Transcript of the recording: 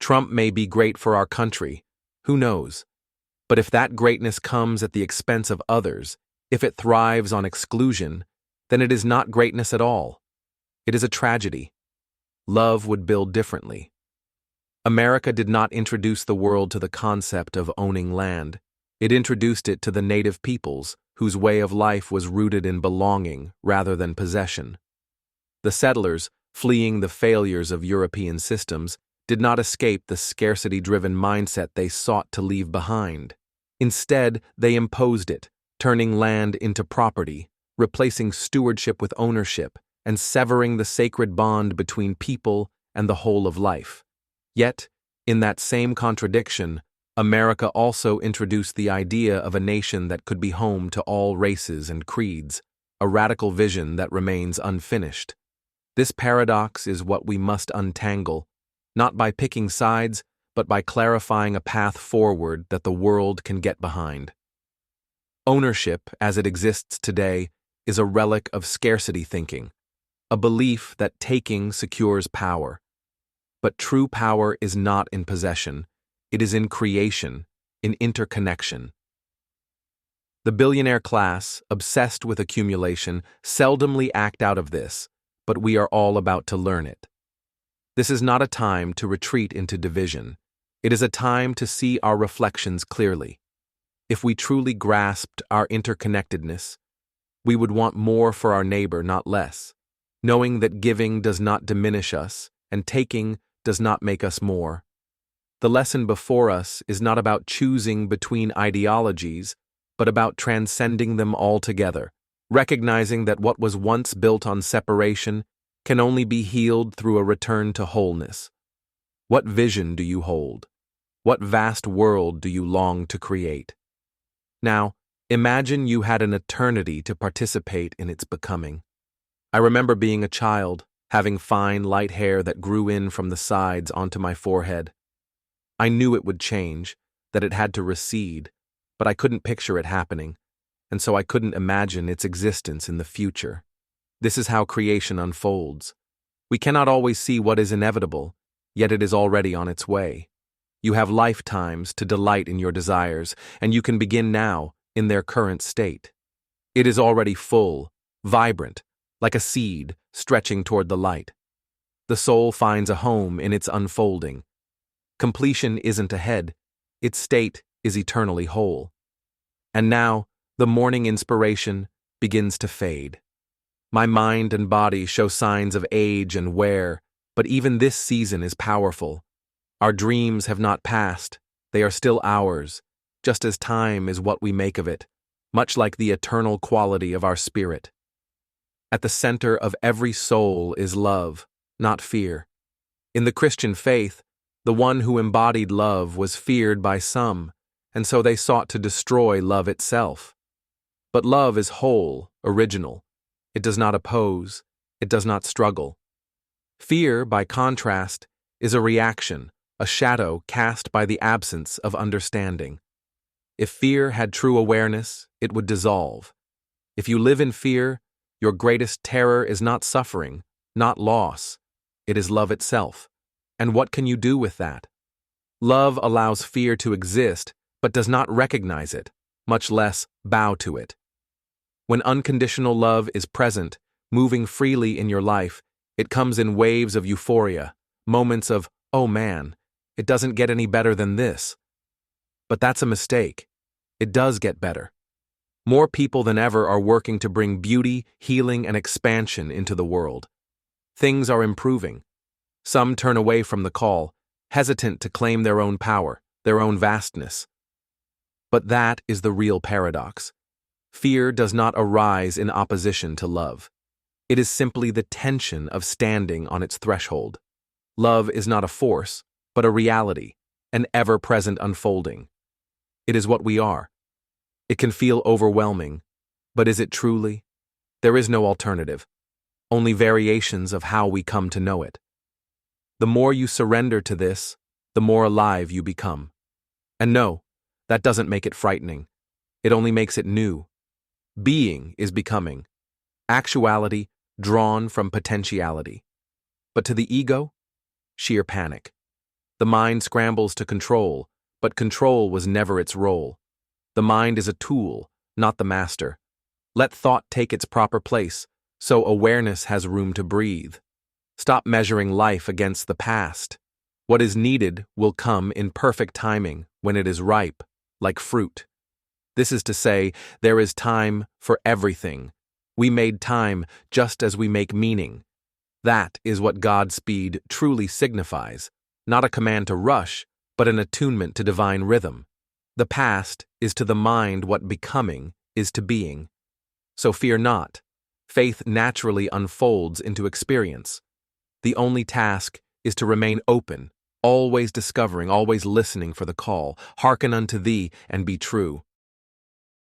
Trump may be great for our country, who knows? But if that greatness comes at the expense of others, if it thrives on exclusion, then it is not greatness at all. It is a tragedy. Love would build differently. America did not introduce the world to the concept of owning land. It introduced it to the native peoples, whose way of life was rooted in belonging rather than possession. The settlers, fleeing the failures of European systems, did not escape the scarcity-driven mindset they sought to leave behind. Instead, they imposed it, turning land into property, replacing stewardship with ownership, and severing the sacred bond between people and the whole of life. Yet, in that same contradiction, America also introduced the idea of a nation that could be home to all races and creeds, a radical vision that remains unfinished. This paradox is what we must untangle, not by picking sides, but by clarifying a path forward that the world can get behind. Ownership, as it exists today, is a relic of scarcity thinking, a belief that taking secures power. But true power is not in possession, it is in creation, in interconnection. The billionaire class, obsessed with accumulation, seldomly act out of this, but we are all about to learn it. This is not a time to retreat into division. It is a time to see our reflections clearly. If we truly grasped our interconnectedness, we would want more for our neighbor, not less, knowing that giving does not diminish us and taking does not make us more. The lesson before us is not about choosing between ideologies, but about transcending them altogether, recognizing that what was once built on separation can only be healed through a return to wholeness. What vision do you hold? What vast world do you long to create? Now, imagine you had an eternity to participate in its becoming. I remember being a child, having fine, light hair that grew in from the sides onto my forehead. I knew it would change, that it had to recede, but I couldn't picture it happening, and so I couldn't imagine its existence in the future. This is how creation unfolds. We cannot always see what is inevitable, yet it is already on its way. You have lifetimes to delight in your desires, and you can begin now, in their current state. It is already full, vibrant, like a seed stretching toward the light. The soul finds a home in its unfolding. Completion isn't ahead, its state is eternally whole. And now, the morning inspiration begins to fade. My mind and body show signs of age and wear, but even this season is powerful. Our dreams have not passed, they are still ours, just as time is what we make of it, much like the eternal quality of our spirit. At the center of every soul is love, not fear. In the Christian faith, the one who embodied love was feared by some, and so they sought to destroy love itself. But love is whole, original. It does not oppose, it does not struggle. Fear, by contrast, is a reaction, a shadow cast by the absence of understanding. If fear had true awareness, it would dissolve. If you live in fear, your greatest terror is not suffering, not loss. It is love itself. And what can you do with that? Love allows fear to exist, but does not recognize it, much less bow to it. When unconditional love is present, moving freely in your life, it comes in waves of euphoria, moments of, oh man, it doesn't get any better than this. But that's a mistake. It does get better. More people than ever are working to bring beauty, healing, and expansion into the world. Things are improving. Some turn away from the call, hesitant to claim their own power, their own vastness. But that is the real paradox. Fear does not arise in opposition to love. It is simply the tension of standing on its threshold. Love is not a force, but a reality, an ever-present unfolding. It is what we are. It can feel overwhelming, but is it truly? There is no alternative, only variations of how we come to know it. The more you surrender to this, the more alive you become. And no, that doesn't make it frightening. It only makes it new. Being is becoming. Actuality drawn from potentiality. But to the ego, sheer panic. The mind scrambles to control, but control was never its role. The mind is a tool, not the master. Let thought take its proper place, so awareness has room to breathe. Stop measuring life against the past. What is needed will come in perfect timing when it is ripe, like fruit. This is to say, there is time for everything. We made time just as we make meaning. That is what Godspeed truly signifies, not a command to rush, but an attunement to divine rhythm. The past is to the mind what becoming is to being. So fear not. Faith naturally unfolds into experience. The only task is to remain open, always discovering, always listening for the call. Hearken unto thee and be true.